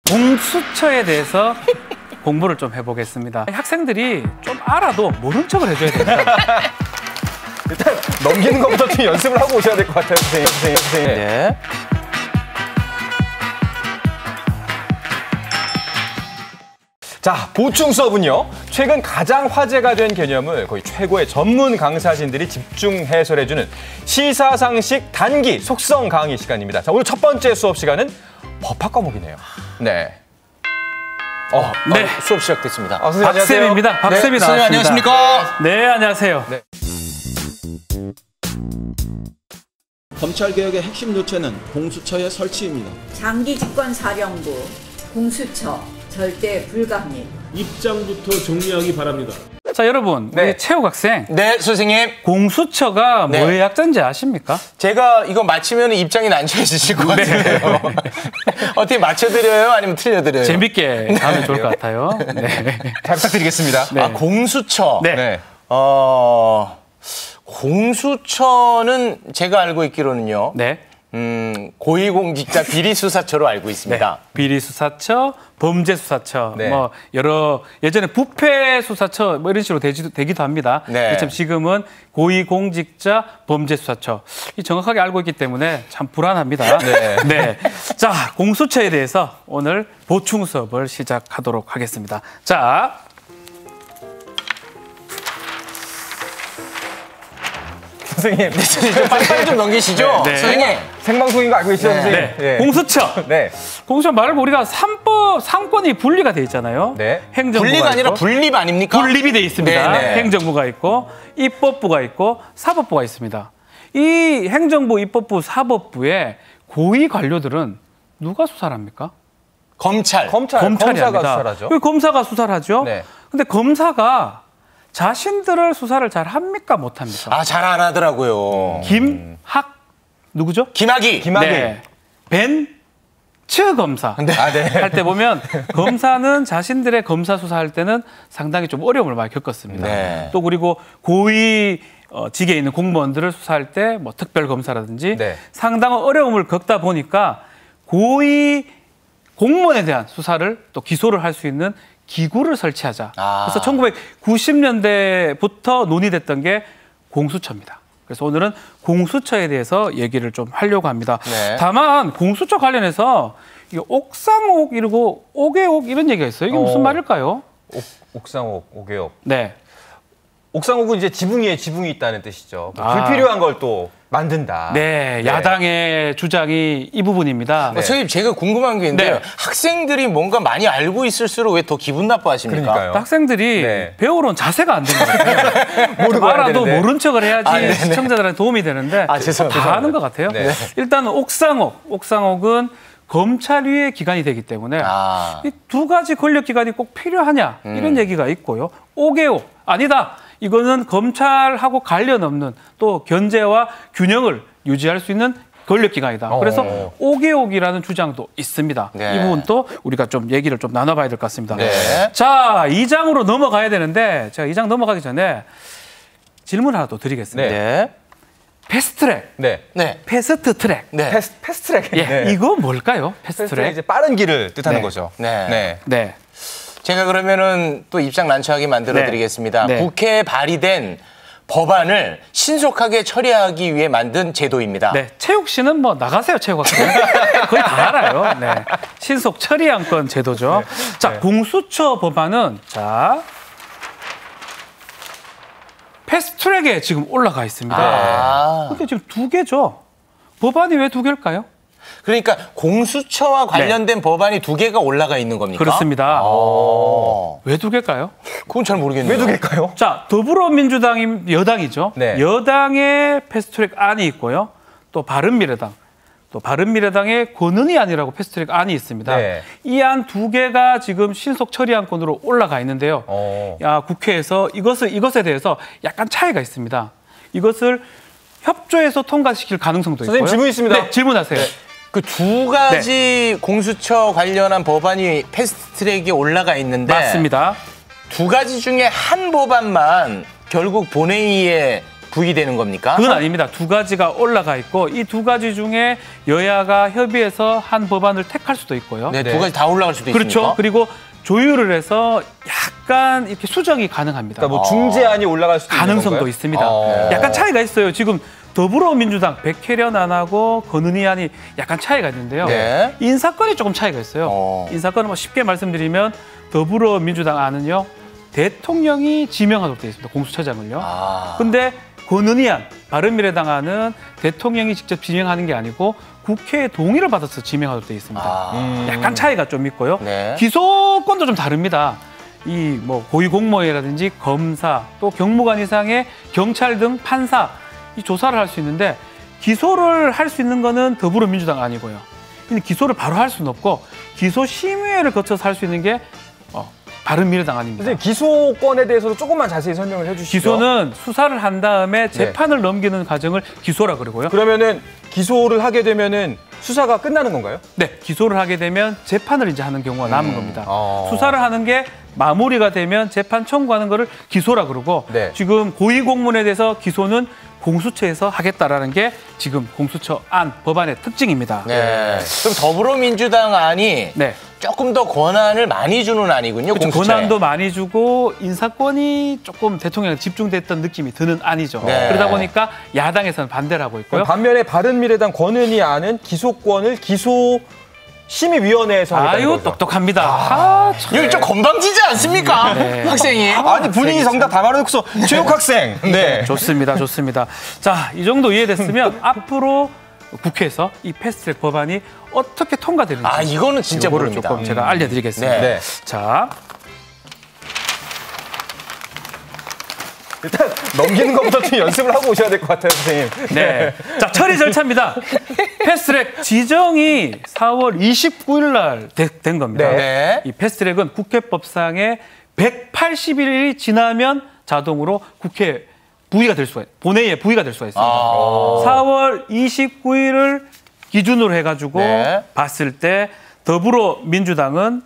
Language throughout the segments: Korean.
공수처에 대해서 공부를 좀 해보겠습니다. 학생들이 좀 알아도 모른 척을 해줘야 됩니다. 일단 넘기는 것부터 좀 연습을 하고 오셔야 될 것 같아요, 선생님. 네. 자, 보충 수업은요. 최근 가장 화제가 된 개념을 거의 최고의 전문 강사진들이 집중 해설해주는 시사상식 단기 속성 강의 시간입니다. 자, 오늘 첫 번째 수업 시간은 법학 과목이네요. 네. 네. 수업 시작됐습니다. 선생님 박쌤입니다. 박쌤이 네, 나왔습니다. 선생님 안녕하십니까? 네, 안녕하세요. 네. 검찰개혁의 핵심 요체는 공수처의 설치입니다. 장기집권사령부, 공수처, 절대 불가합니다. 입장부터 정리하기 바랍니다. 자, 여러분, 네. 우리 최욱 학생. 네, 선생님. 공수처가 네. 뭐의 약자인지 아십니까? 제가 이거 맞히면 입장이 난처해지실 것 같은데요. 어떻게 맞춰드려요? 아니면 틀려드려요? 재밌게 하면 좋을 것 같아요. 네. 잘 부탁드리겠습니다. 네. 아, 공수처. 네. 네. 공수처는 제가 알고 있기로는요. 네. 고위공직자 비리수사처로 알고 있습니다. 네. 비리수사처, 범죄수사처, 네. 뭐 여러 예전에 부패수사처 뭐 이런 식으로 되기도 합니다. 네. 그렇지만 지금은 고위공직자 범죄수사처 이 정확하게 알고 있기 때문에 참 불안합니다. 네. 네. 자, 공수처에 대해서 오늘 보충 수업을 시작하도록 하겠습니다. 자. 선생님. 빨리 좀 넘기시죠. 네. 선생님. 생방송인 거 알고 계시죠, 네. 선생님? 네. 공수처. 네. 공수처 말을 우리가 상권이 분리가 돼 있잖아요. 네. 행정부가 분리가 아니라 있고, 분립 아닙니까? 분립이 돼 있습니다. 네, 네. 행정부가 있고 입법부가 있고 사법부가 있습니다. 이 행정부, 입법부, 사법부의 고위 관료들은 누가 수사를 합니까? 검찰. 검찰이 검사가 합니다. 수사를 하죠. 왜 검사가 수사를 하죠? 네. 근데 검사가 자신들을 수사를 잘 합니까? 못 합니까? 아, 잘 안 하더라고요. 김학 누구죠? 김학의. 네. 벤츠 검사. 네. 할 때 보면 검사는 자신들의 검사 수사할 때는 상당히 좀 어려움을 많이 겪었습니다. 네. 또 그리고 고위 직에 있는 공무원들을 수사할 때 뭐 특별검사라든지 네. 상당한 어려움을 겪다 보니까 고위 공무원에 대한 수사를 또 기소를 할 수 있는 기구를 설치하자. 그래서 1990년대부터 논의됐던 게 공수처입니다. 그래서 오늘은 공수처에 대해서 얘기를 좀 하려고 합니다. 네. 다만 공수처 관련해서 이게 옥상옥 이러고 옥외옥 이런 얘기가 있어요. 이게 무슨 말일까요? 옥상옥, 옥외옥. 네. 옥상옥은 이제 지붕 위에 지붕이 있다는 뜻이죠. 불필요한 걸 또 만든다. 네, 야당의 주장이 이 부분입니다. 선생님, 제가 궁금한 게 있는데요. 네. 학생들이 뭔가 많이 알고 있을수록 왜 더 기분 나빠하십니까? 그러니까요. 학생들이 네. 배우러 온 자세가 안 되는 것 같아요. 모르고 해야 알아도 되는데. 모른 척을 해야지 네네. 시청자들한테 도움이 되는데 죄송합니다. 다 아는 것 같아요. 네. 일단 옥상옥은 검찰 위의 기관이 되기 때문에 이 두 가지 권력 기관이 꼭 필요하냐 이런 얘기가 있고요. 옥외옥 아니다. 이거는 검찰하고 관련 없는 또 견제와 균형을 유지할 수 있는 권력기관이다. 그래서 옥외옥이라는 주장도 있습니다. 네. 이 부분도 우리가 좀 얘기를 좀 나눠봐야 될 것 같습니다. 네. 자, 2장으로 넘어가야 되는데 제가 2장 넘어가기 전에 질문 하나 또 드리겠습니다. 네. 패스트트랙, 네. 네. 패스트트랙. 네. 패스트트랙. 예, 네. 이거 뭘까요? 패스트트랙 패스트트랙. 이제 빠른 길을 뜻하는 네. 거죠. 네. 네. 제가 그러면은 또 입장 난처하게 만들어 드리겠습니다. 네. 국회에 발의된 법안을 신속하게 처리하기 위해 만든 제도입니다. 네, 최욱 씨는 뭐 나가세요, 최욱 학생. 거의 다 알아요. 네, 신속 처리안건 제도죠. 자, 공수처 법안은 자 패스트트랙에 지금 올라가 있습니다. 근데 지금 2개죠. 법안이 왜 2개일까요? 그러니까 공수처와 관련된 법안이 2개가 올라가 있는 겁니까? 그렇습니다. 왜 2개일까요? 그건 잘 모르겠네요. 왜 2개일까요? 자, 더불어민주당이 여당이죠. 네. 여당의 패스트트랙 안이 있고요. 또 바른미래당의 권은희 안이라고 패스트트랙 안이 있습니다. 네. 이 안 2개가 지금 신속 처리안건으로 올라가 있는데요. 국회에서 이것에 대해서 약간 차이가 있습니다. 이것을 협조해서 통과시킬 가능성도 있고요. 선생님 질문 있습니다. 네, 질문하세요. 그 2가지 공수처 관련한 법안이 패스트트랙에 올라가 있는데 맞습니다. 2가지 중에 한 법안만 결국 본회의에 부의되는 겁니까? 그건 아닙니다. 두 가지가 올라가 있고 이 두 가지 중에 여야가 협의해서 한 법안을 택할 수도 있고요. 네, 두 가지 다 올라갈 수도 그렇죠. 있습니까? 그리고 조율을 해서 약간 이렇게 수정이 가능합니다. 그러니까 뭐 중재안이 올라갈 수도 있는 가능성도 건가요? 있습니다. 약간 차이가 있어요. 지금 더불어민주당 백혜련 안하고 권은희 안이 약간 차이가 있는데요. 네. 인사권이 조금 차이가 있어요. 인사권은 뭐 쉽게 말씀드리면 더불어민주당 안은요. 대통령이 지명하도록 되어 있습니다. 공수처장을요. 근데 권은희 안, 바른미래당 안은 대통령이 직접 지명하는 게 아니고 국회의 동의를 받아서 지명하도록 되어 있습니다. 약간 차이가 좀 있고요. 네. 기소권도 좀 다릅니다. 이 뭐 고위공무원이라든지 검사 또 경무관 이상의 경찰 등 판사 이 조사를 할 수 있는데 기소를 할 수 있는 거는 더불어민주당 아니고요. 근데 기소를 바로 할 수는 없고 기소심의회를 거쳐서 할 수 있는 게 바른미래당 아닙니다. 선생님, 기소권에 대해서도 조금만 자세히 설명을 해주시죠. 기소는 수사를 한 다음에 재판을 넘기는 과정을 기소라 그러고요. 그러면은 기소를 하게 되면은 수사가 끝나는 건가요? 네, 기소를 하게 되면 재판을 이제 하는 경우가 남은 겁니다. 수사를 하는 게 마무리가 되면 재판 청구하는 거를 기소라 그러고 네. 지금 고위공무원에 대해서 기소는 공수처에서 하겠다라는 게 지금 공수처 안 법안의 특징입니다. 네. 그럼 더불어민주당 안이 네. 조금 더 권한을 많이 주는 안이군요. 그렇죠. 공수처에. 권한도 많이 주고 인사권이 조금 대통령에 집중됐던 느낌이 드는 안이죠. 네. 그러다 보니까 야당에서는 반대를 하고 있고요. 반면에 바른미래당 권은희 안은 기소권을 기소심의위원회에서 하겠다는 아유 거죠. 똑똑합니다. 여기 좀 건방지지 않습니까? 네. 학생이. 아니 본인이 정답 다 말해놓고서 체육 학생. 네. 좋습니다. 좋습니다. 자, 이 정도 이해됐으면 앞으로 국회에서 이 패스트트랙 법안이 어떻게 통과되는지 이거는 진짜 이거를 모릅니다. 조금 제가 알려드리겠습니다. 네. 네. 자, 일단 넘기는 것부터 좀 연습을 하고 오셔야 될 것 같아요, 선생님. 네. 자, 처리 절차입니다. 패스트트랙 지정이 4월 29일 날 된 겁니다. 네. 이 패스트트랙은 국회법상에 180일이 지나면 자동으로 국회 부의가 될 수가 본회의에 부의가 될 수가 있습니다. 4월 29일을 기준으로 해가지고 네. 봤을 때 더불어민주당은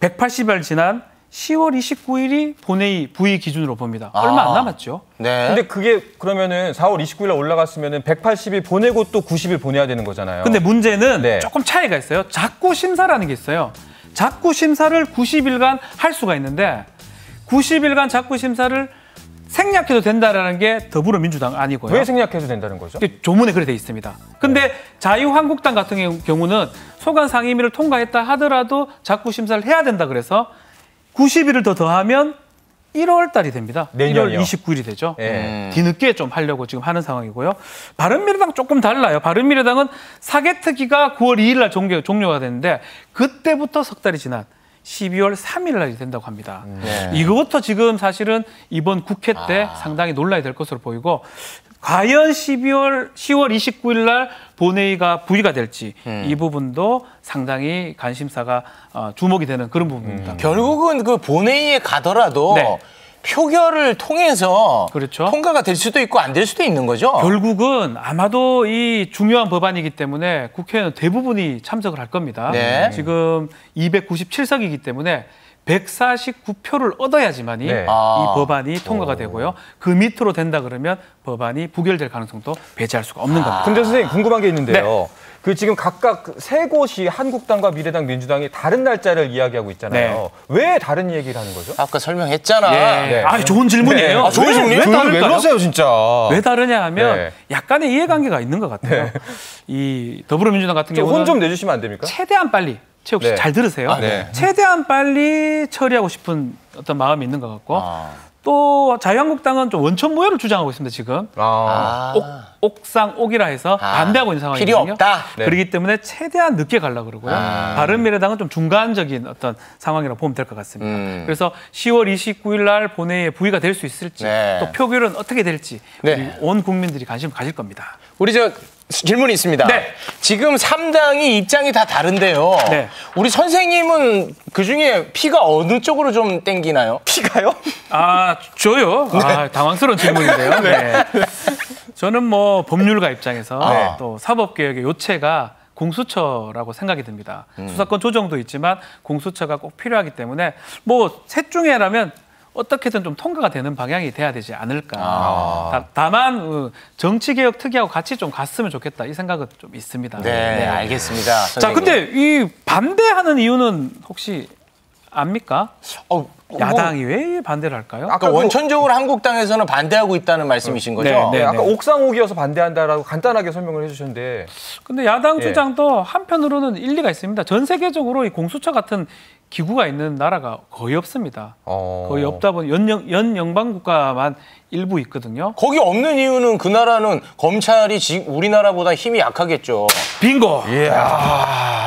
180일 지난 10월 29일이 본회의 부의 기준으로 봅니다. 얼마 안 남았죠. 네. 근데 그게 그러면은 4월 29일 날 올라갔으면은 180일 보내고 또 90일 보내야 되는 거잖아요. 근데 문제는 네. 조금 차이가 있어요. 작구 심사라는 게 있어요. 작구 심사를 90일간 할 수가 있는데 90일간 작구 심사를 생략해도 된다라는 게 더불어민주당 아니고요. 왜 생략해도 된다는 거죠? 조문에 그렇게 돼 있습니다. 근데 자유한국당 같은 경우는 소관 상임위를 통과했다 하더라도 작구 심사를 해야 된다 그래서 90일을 더 더하면 1월 달이 됩니다. 내년이요? 1월 29일이 되죠. 네. 뒤늦게 좀 하려고 지금 하는 상황이고요. 바른미래당 조금 달라요. 바른미래당은 사개특위가 9월 2일 날 종료가 되는데 그때부터 석 달이 지난 12월 3일 날이 된다고 합니다. 네. 이거부터 지금 사실은 이번 국회 때 상당히 논란이 될 것으로 보이고 과연 10월 29일 날 본회의가 부의가 될지 이 부분도 상당히 관심사가 주목이 되는 그런 부분입니다. 결국은 그 본회의에 가더라도 네. 표결을 통해서 그렇죠. 통과가 될 수도 있고 안 될 수도 있는 거죠. 결국은 아마도 이 중요한 법안이기 때문에 국회의원 대부분이 참석을 할 겁니다. 네. 지금 297석이기 때문에 149표를 얻어야지만이 네. 이 법안이 통과가 되고요. 그 밑으로 된다 그러면 법안이 부결될 가능성도 배제할 수가 없는 겁니다. 근데 선생님 궁금한 게 있는데요. 네. 그 지금 각각 세 곳이 한국당과 미래당, 민주당이 다른 날짜를 이야기하고 있잖아요. 왜 다른 얘기를 하는 거죠? 아까 설명했잖아. 예. 네. 아, 좋은 질문이에요. 네. 좋은 질문이에요? 왜 다를까요? 왜 그러세요, 진짜? 왜 다르냐 하면 네. 약간의 이해관계가 있는 것 같아요. 이 더불어민주당 같은 경우는 혼 좀 내주시면 안 됩니까? 최대한 빨리 최욱 씨 네. 잘 들으세요. 네. 최대한 빨리 처리하고 싶은 어떤 마음이 있는 것 같고 또 자유한국당은 좀 원천 무효를 주장하고 있습니다. 지금 옥상 옥이라 해서 반대하고 있는 상황이거든요. 필요 없다. 네. 그렇기 때문에 최대한 늦게 가려고 그러고요. 바른미래당은 좀 중간적인 어떤 상황이라고 보면 될 것 같습니다. 그래서 10월 29일 날 본회의에 부의가 될 수 있을지 네. 또 표결은 어떻게 될지 네. 우리 온 국민들이 관심을 가질 겁니다. 우리 질문이 있습니다. 네. 지금 3당이 입장이 다 다른데요. 네. 우리 선생님은 그중에 피가 어느 쪽으로 좀 땡기나요? 피가요? 아, 저요? 아, 당황스러운 질문인데요. 네. 저는 뭐 법률가 입장에서 또 사법개혁의 요체가 공수처라고 생각이 듭니다. 수사권 조정도 있지만 공수처가 꼭 필요하기 때문에 뭐 셋 중에라면 어떻게든 좀 통과가 되는 방향이 돼야 되지 않을까. 다만 정치개혁 특위하고 같이 좀 갔으면 좋겠다 이 생각은 좀 있습니다. 네, 알겠습니다. 자, 근데 이 반대하는 이유는 혹시 압니까? 야당이 왜 반대를 할까요? 아까 원천적으로 한국당에서는 반대하고 있다는 말씀이신 거죠? 네, 네, 아까 옥상옥이어서 반대한다라고 간단하게 설명을 해주셨는데 근데 야당 주장도 한편으로는 일리가 있습니다. 전 세계적으로 이 공수처 같은 기구가 있는 나라가 거의 없습니다. 거의 없다 보니 연영방 국가만 일부 있거든요. 거기 없는 이유는 그 나라는 검찰이 우리나라보다 힘이 약하겠죠. 빙고!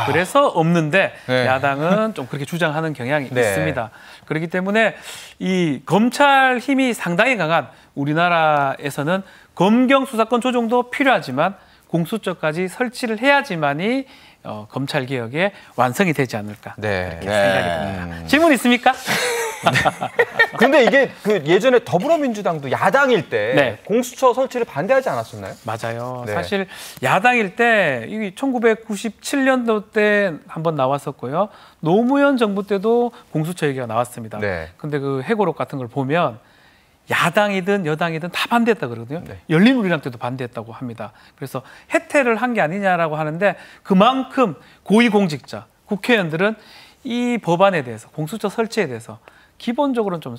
그래서 없는데 야당은 좀 그렇게 주장하는 경향이 있습니다. 그렇기 때문에 이 검찰 힘이 상당히 강한 우리나라에서는 검경 수사권 조정도 필요하지만 공수처까지 설치를 해야지만이 검찰 개혁의 완성이 되지 않을까 이렇게 생각이 듭니다. 질문 있습니까? 근데 이게 그 예전에 더불어민주당도 야당일 때 공수처 설치를 반대하지 않았었나요? 맞아요. 사실 야당일 때 1997년도 때 한번 나왔었고요. 노무현 정부 때도 공수처 얘기가 나왔습니다. 근데 그 회고록 같은 걸 보면 야당이든 여당이든 다 반대했다 그러거든요. 열린우리당 때도 반대했다고 합니다. 그래서 해태를 한 게 아니냐라고 하는데 그만큼 고위공직자, 국회의원들은 이 법안에 대해서 공수처 설치에 대해서 기본적으로는 좀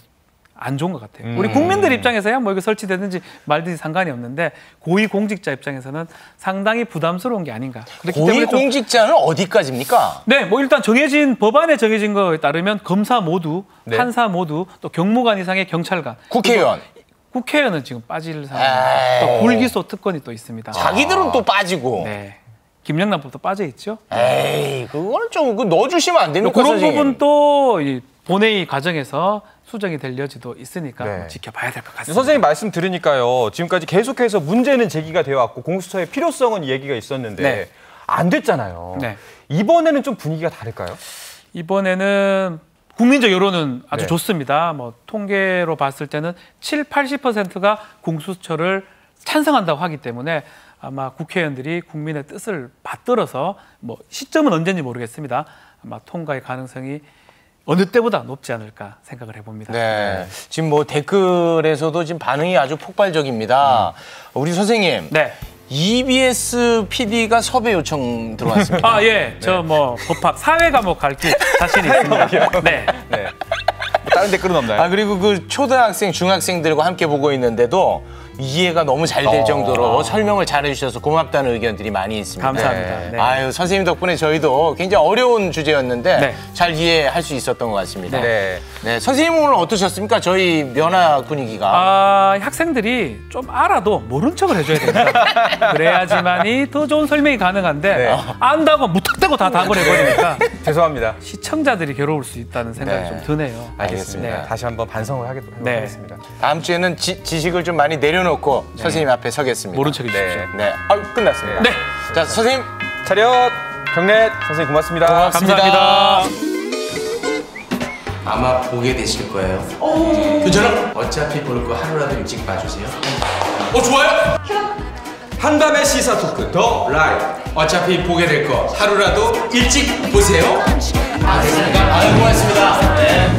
안 좋은 것 같아요. 우리 국민들 입장에서야 뭐 이거 설치되든지 말든지 상관이 없는데 고위공직자 입장에서는 상당히 부담스러운 게 아닌가. 고위공직자는 어디까지입니까? 네, 뭐 일단 법안에 정해진 거에 따르면 검사 모두, 판사 모두, 또 경무관 이상의 경찰관, 국회의원은 지금 빠질 상황. 또 불기소 특권이 또 있습니다. 자기들은 또 빠지고. 네. 김영란법도 빠져 있죠. 에이, 그걸 좀 넣어주시면 안 됩니까, 그런 선생님? 부분도 본회의 과정에서 수정이 될 여지도 있으니까 지켜봐야 될 것 같습니다. 선생님 말씀 들으니까요. 지금까지 계속해서 문제는 제기가 되어 왔고 공수처의 필요성은 얘기가 있었는데 안 됐잖아요. 이번에는 좀 분위기가 다를까요? 이번에는 국민적 여론은 아주 좋습니다. 뭐 통계로 봤을 때는 80%가 공수처를 찬성한다고 하기 때문에 아마 국회의원들이 국민의 뜻을 받들어서 뭐 시점은 언제인지 모르겠습니다. 아마 통과의 가능성이 어느 때보다 높지 않을까 생각을 해봅니다. 지금 뭐 댓글에서도 지금 반응이 아주 폭발적입니다. 우리 선생님. EBS PD가 섭외 요청 들어왔습니다. 저 뭐 법학 사회 과목 가르칠 자신이 있습니다. 다른 댓글은 없나요? 그리고 그 초등학생, 중학생들과 함께 보고 있는데도 이해가 너무 잘 될 정도로 설명을 잘 해주셔서 고맙다는 의견들이 많이 있습니다. 감사합니다. 아유, 선생님 덕분에 저희도 굉장히 어려운 주제였는데 잘 이해할 수 있었던 것 같습니다. 선생님 오늘 어떠셨습니까? 저희 면학 분위기가. 학생들이 좀 알아도 모른 척을 해줘야 됩니다. 그래야지만이 더 좋은 설명이 가능한데 안다고 무턱대고 다 답을 해버리니까 죄송합니다. 시청자들이 괴로울 수 있다는 생각이 좀 드네요. 알겠습니다. 다시 한번 반성을 하겠습니다. 다음 주에는 지식을 좀 많이 내려놓고 선생님 앞에 서겠습니다. 모른 척 해주십시오. 끝났습니다. 자, 선생님. 차렷, 경례. 선생님 고맙습니다. 감사합니다. 아마 보게 되실 거예요. 괜찮아? 어차피 볼 거 하루라도 일찍 봐주세요. 좋아요. 한밤의 시사 토크 더 라이브. 어차피 보게 될 거 하루라도 일찍 보세요. 고맙습니다.